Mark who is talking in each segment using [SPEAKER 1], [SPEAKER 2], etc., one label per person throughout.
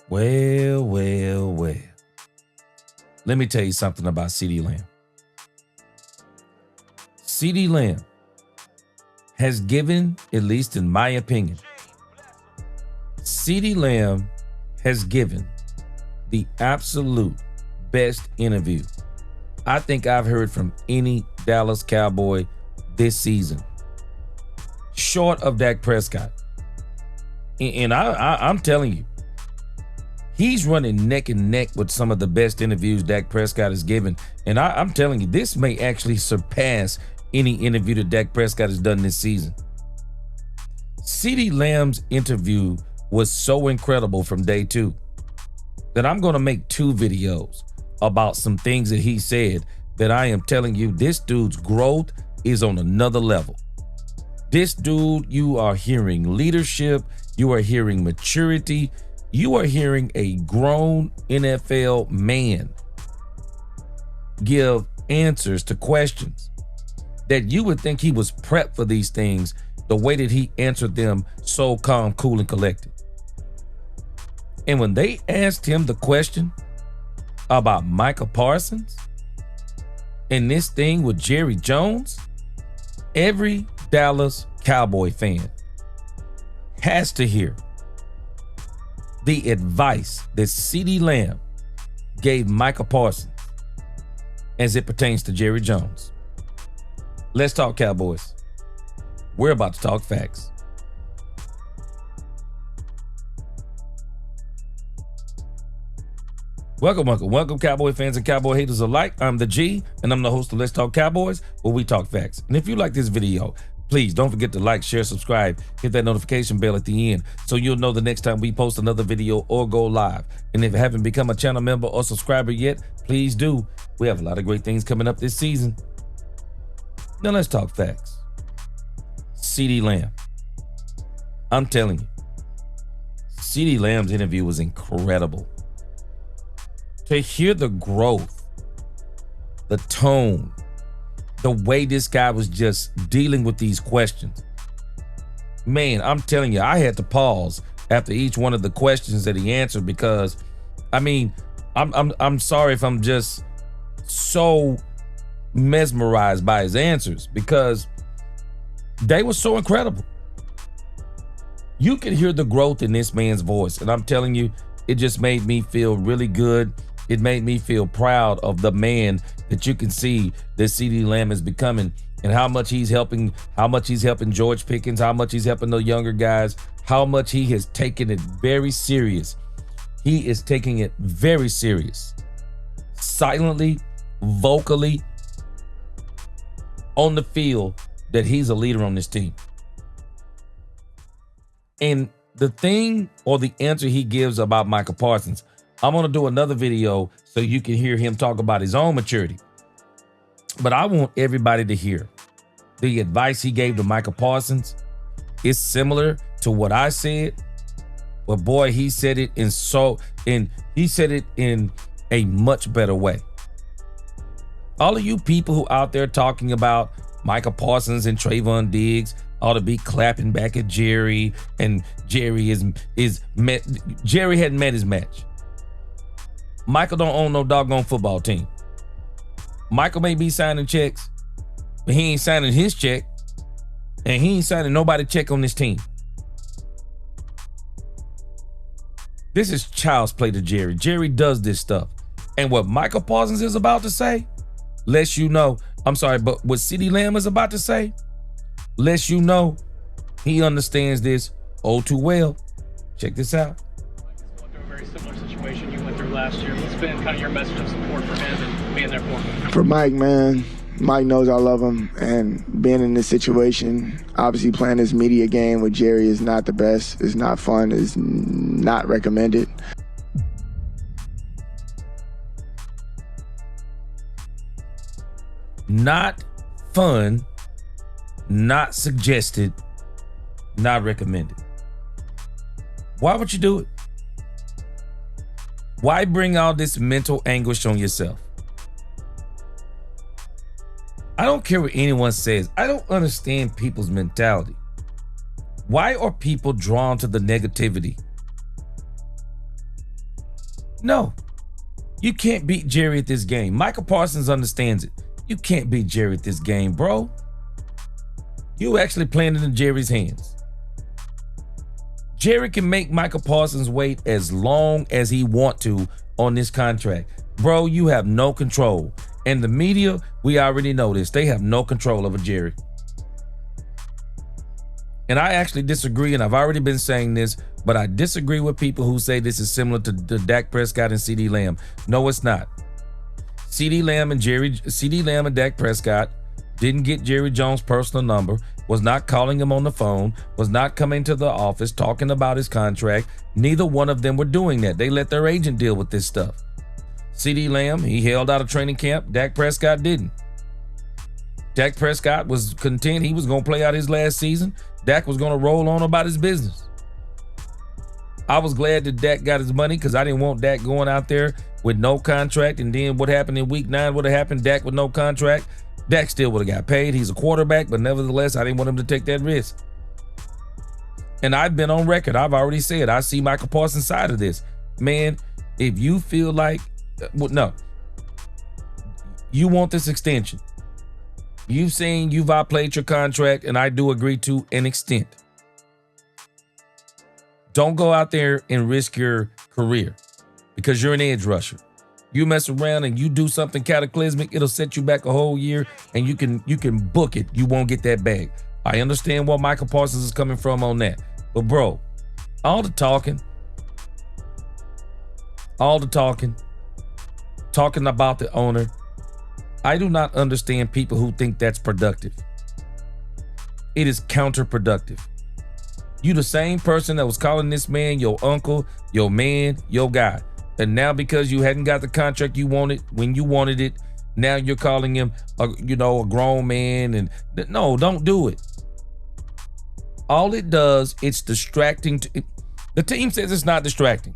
[SPEAKER 1] Well. Let me tell you something about CeeDee Lamb. CeeDee Lamb has given, at least in my opinion, CeeDee Lamb has given the absolute best interview I think I've heard from any Dallas Cowboy this season, short of Dak Prescott. And I'm telling you, he's running neck and neck with some of the best interviews Dak Prescott has given. And I'm telling you, this may actually surpass any interview that Dak Prescott has done this season. CeeDee Lamb's interview was so incredible from day two that I'm going to make 2 videos about some things that he said that I am telling you, this dude's growth is on another level. This dude, you are hearing leadership, you are hearing maturity, you are hearing a grown NFL man give answers to questions that you would think he was prepped for these things, the way that he answered them so calm, cool, and collected. And when they asked him the question about Micah Parsons and this thing with Jerry Jones, every Dallas Cowboy fan has to hear the advice that CeeDee Lamb gave Micah Parsons as it pertains to Jerry Jones. Let's talk Cowboys. We're about to talk facts. Welcome, Cowboy fans and Cowboy haters alike. I'm the G, and I'm the host of Let's Talk Cowboys, where we talk facts. And if you like this video, please don't forget to like, share, subscribe, hit that notification bell at the end so you'll know the next time we post another video or go live. And if you haven't become a channel member or subscriber yet, please do. We have a lot of great things coming up this season. Now let's talk facts. CeeDee Lamb. I'm telling you, CeeDee Lamb's interview was incredible. To hear the growth, the tone, the way this guy was just dealing with these questions. Man, I'm telling you, I had to pause after each one of the questions that he answered because, I mean, I'm sorry if I'm just so mesmerized by his answers because they were so incredible. You could hear the growth in this man's voice, and I'm telling you, it just made me feel really good. It made me feel proud of the man that you can see that CeeDee Lamb is becoming and how much he's helping George Pickens, how much he's helping the younger guys, how much he has taken it very serious. He is taking it very serious. Silently, vocally, on the field, that he's a leader on this team. And the thing or the answer he gives about Micah Parsons, I'm going to do another video so you can hear him talk about his own maturity. But I want everybody to hear the advice he gave to Micah Parsons. It's similar to what I said, but boy, he said it in a much better way. All of you people who out there talking about Micah Parsons and Trayvon Diggs ought to be clapping back at Jerry, and Jerry hadn't met his match. Michael don't own no doggone football team. Michael may be signing checks, but he ain't signing his check, and he ain't signing nobody's check on this team. This is child's play to Jerry. Jerry does this stuff. And what Micah Parsons is about to say, lets you know, I'm sorry, but what CeeDee Lamb is about to say, lets you know he understands this oh too well. Check this out.
[SPEAKER 2] Going through a very similar situation you went through last year. What's been kind of your message of support for him and being there for him?
[SPEAKER 3] For Mike, man, Mike knows I love him, and being in this situation, obviously playing this media game with Jerry is not the best. It's not fun. It's not recommended.
[SPEAKER 1] Not fun, not suggested, not recommended. Why would you do it? Why bring all this mental anguish on yourself? I don't care what anyone says. I don't understand people's mentality. Why are people drawn to the negativity? No, you can't beat Jerry at this game. Micah Parsons understands it. You can't beat Jerry at this game, bro. You actually playing it in Jerry's hands. Jerry can make Micah Parsons wait as long as he want to on this contract. Bro, you have no control. And the media, we already know this. They have no control over Jerry. And I actually disagree, and I've already been saying this, but I disagree with people who say this is similar to Dak Prescott and CeeDee Lamb. No, it's not. CeeDee Lamb and Dak Prescott didn't get Jerry Jones' personal number, was not calling him on the phone, was not coming to the office talking about his contract. Neither one of them were doing that. They let their agent deal with this stuff. CeeDee Lamb, he held out of training camp. Dak Prescott didn't. Dak Prescott was content. He was going to play out his last season. Dak was going to roll on about his business. I was glad that Dak got his money because I didn't want Dak going out there with no contract. And then what happened in week 9 would have happened. Dak with no contract. Dak still would have got paid. He's a quarterback, but nevertheless, I didn't want him to take that risk. And I've been on record. I've already said I see Micah Parsons' side of this. Man, if you feel like, no, you want this extension. You've seen you've outplayed your contract, and I do agree to an extent. Don't go out there and risk your career because you're an edge rusher. You mess around and you do something cataclysmic, it'll set you back a whole year, and you can book it. You won't get that bag. I understand where Micah Parsons is coming from on that. But bro, all the talking about the owner, I do not understand people who think that's productive. It is counterproductive. You the same person that was calling this man your uncle, your man, your guy. And now because you hadn't got the contract you wanted when you wanted it, now you're calling him a grown man. And no, don't do it. All it does, it's distracting. The team says it's not distracting.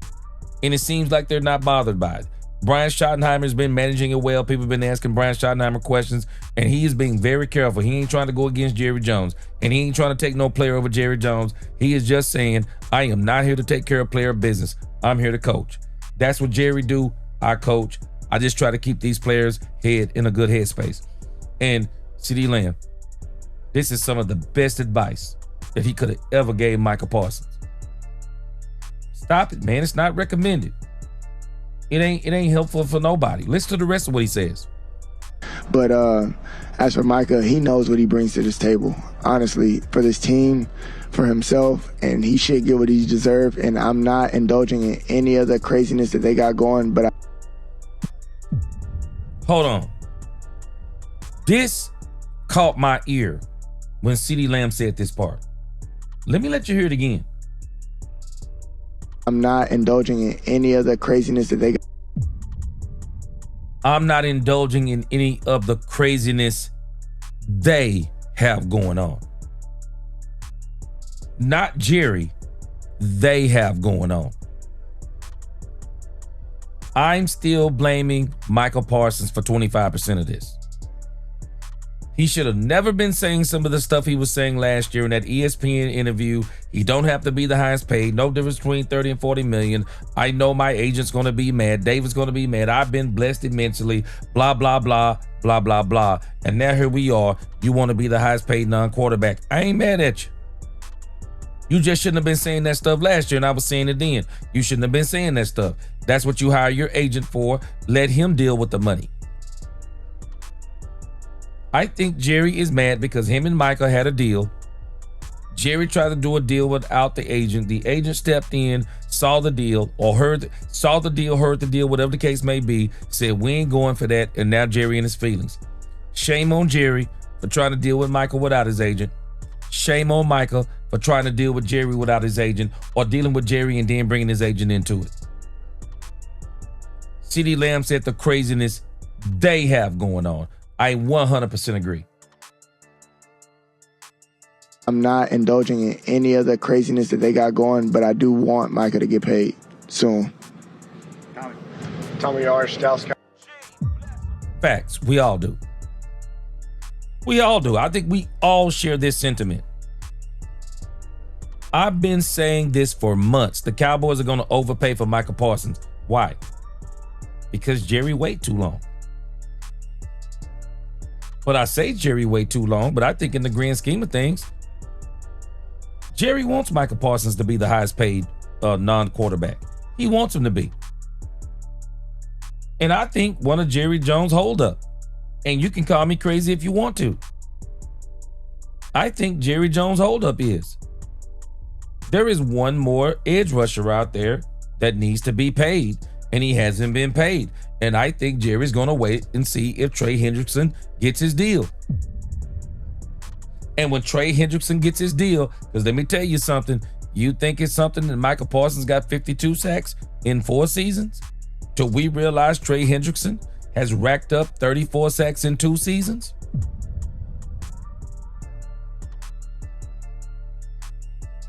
[SPEAKER 1] And it seems like they're not bothered by it. Brian Schottenheimer's been managing it well. People have been asking Brian Schottenheimer questions, and he is being very careful. He ain't trying to go against Jerry Jones, and he ain't trying to take no player over Jerry Jones. He is just saying, I am not here to take care of player business. I'm here to coach. That's what Jerry do. I coach. I just try to keep these players' head in a good headspace. And CeeDee Lamb, this is some of the best advice that he could have ever gave Micah Parsons. Stop it, man. It's not recommended. It ain't helpful for nobody. Listen to the rest of what he says.
[SPEAKER 3] But as for Micah, he knows what he brings to this table. Honestly, for this team, for himself, and he should get what he deserves. And I'm not indulging in any of the craziness that they got going. But
[SPEAKER 1] hold on. This caught my ear when CeeDee Lamb said this part. Let me let you hear it again.
[SPEAKER 3] I'm not indulging in any of the craziness that they got.
[SPEAKER 1] I'm not indulging in any of the craziness they have going on. Not Jerry, they have going on. I'm still blaming Micah Parsons for 25% of this. He should have never been saying some of the stuff he was saying last year in that ESPN interview. He don't have to be the highest paid. No difference between 30 and 40 million. I know my agent's going to be mad. David's going to be mad. I've been blessed immensely. Blah, blah, blah, blah, blah, blah. And now here we are. You want to be the highest paid non-quarterback. I ain't mad at you. You just shouldn't have been saying that stuff last year, and I was saying it then. You shouldn't have been saying that stuff. That's what you hire your agent for. Let him deal with the money. I think Jerry is mad because him and Micah had a deal. Jerry tried to do a deal without the agent. The agent stepped in, saw the deal, or heard the deal, whatever the case may be, said, we ain't going for that, and now Jerry in his feelings. Shame on Jerry for trying to deal with Micah without his agent. Shame on Micah for trying to deal with Jerry without his agent, or dealing with Jerry and then bringing his agent into it. CeeDee Lamb said the craziness they have going on. I 100% agree.
[SPEAKER 3] I'm not indulging in any of the craziness that they got going, but I do want Micah to get paid soon.
[SPEAKER 4] Tommy R. Dallas Cowboys.
[SPEAKER 1] Facts. We all do. We all do. I think we all share this sentiment. I've been saying this for months. The Cowboys are going to overpay for Micah Parsons. Why? Because Jerry wait too long. But I say Jerry wait too long, but I think in the grand scheme of things, Jerry wants Micah Parsons to be the highest paid non-quarterback. He wants him to be. And I think one of Jerry Jones' holdup, and you can call me crazy if you want to, I think Jerry Jones' holdup is there is one more edge rusher out there that needs to be paid, and he hasn't been paid. And I think Jerry's going to wait and see if Trey Hendrickson gets his deal. And when Trey Hendrickson gets his deal, because let me tell you something, you think it's something that Micah Parsons got 52 sacks in 4 seasons? Till we realize Trey Hendrickson has racked up 34 sacks in 2 seasons?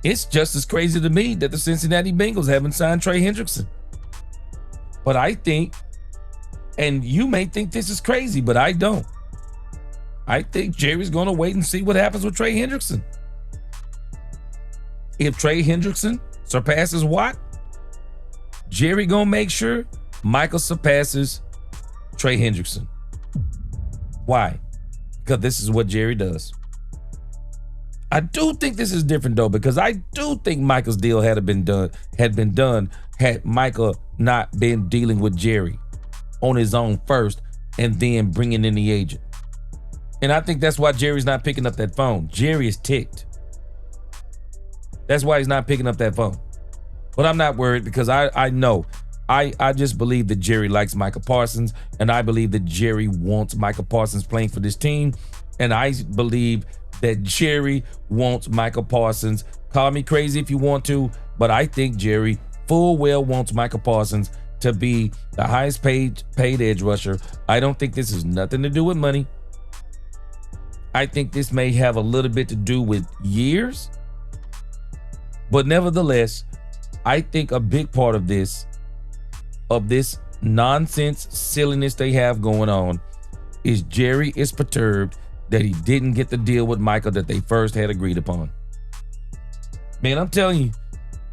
[SPEAKER 1] It's just as crazy to me that the Cincinnati Bengals haven't signed Trey Hendrickson. But I think, and you may think this is crazy, but I don't. I think Jerry's going to wait and see what happens with Trey Hendrickson. If Trey Hendrickson surpasses Watt, Jerry going to make sure Michael surpasses Trey Hendrickson. Why? Because this is what Jerry does. I do think this is different though, because I do think Michael's deal had been done had Michael not been dealing with Jerry on his own first and then bringing in the agent. And I think that's why Jerry's not picking up that phone. Jerry is ticked. That's why he's not picking up that phone. But I'm not worried, because I know. I just believe that Jerry likes Micah Parsons, and I believe that Jerry wants Micah Parsons playing for this team. And I believe that Jerry wants Micah Parsons. Call me crazy if you want to, but I think Jerry full well wants Micah Parsons to be the highest paid edge rusher. I don't think this has nothing to do with money. I think this may have a little bit to do with years. But nevertheless, I think a big part of this nonsense silliness they have going on is Jerry is perturbed that he didn't get the deal with Micah that they first had agreed upon. Man, I'm telling you,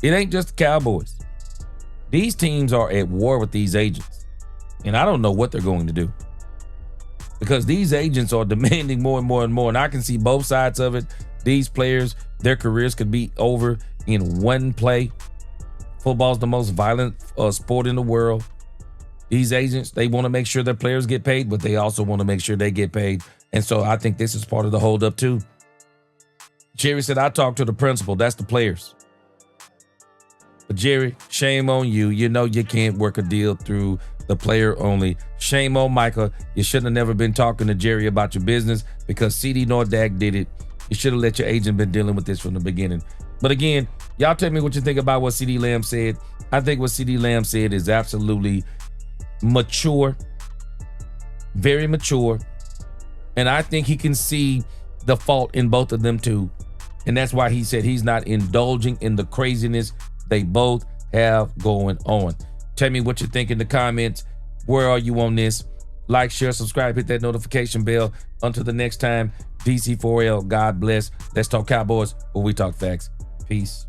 [SPEAKER 1] it ain't just the Cowboys. These teams are at war with these agents, and I don't know what they're going to do, because these agents are demanding more and more and more, and I can see both sides of it. These players, their careers could be over in one play. Football's the most violent sport in the world. These agents, they want to make sure their players get paid, but they also want to make sure they get paid. And so I think this is part of the holdup too. Jerry said, I talked to the principal. That's the players. But Jerry, shame on you. You know you can't work a deal through the player only. Shame on Micah. You shouldn't have never been talking to Jerry about your business, because CeeDee Lamb did it. You should have let your agent been dealing with this from the beginning. But again, y'all tell me what you think about what CeeDee Lamb said. I think what CeeDee Lamb said is absolutely mature, very mature. And I think he can see the fault in both of them too. And that's why he said he's not indulging in the craziness they both have going on. Tell me what you think in the comments. Where are you on this? Like, share, subscribe, hit that notification bell. Until the next time, DC4L, God bless. Let's talk Cowboys, where we talk facts. Peace.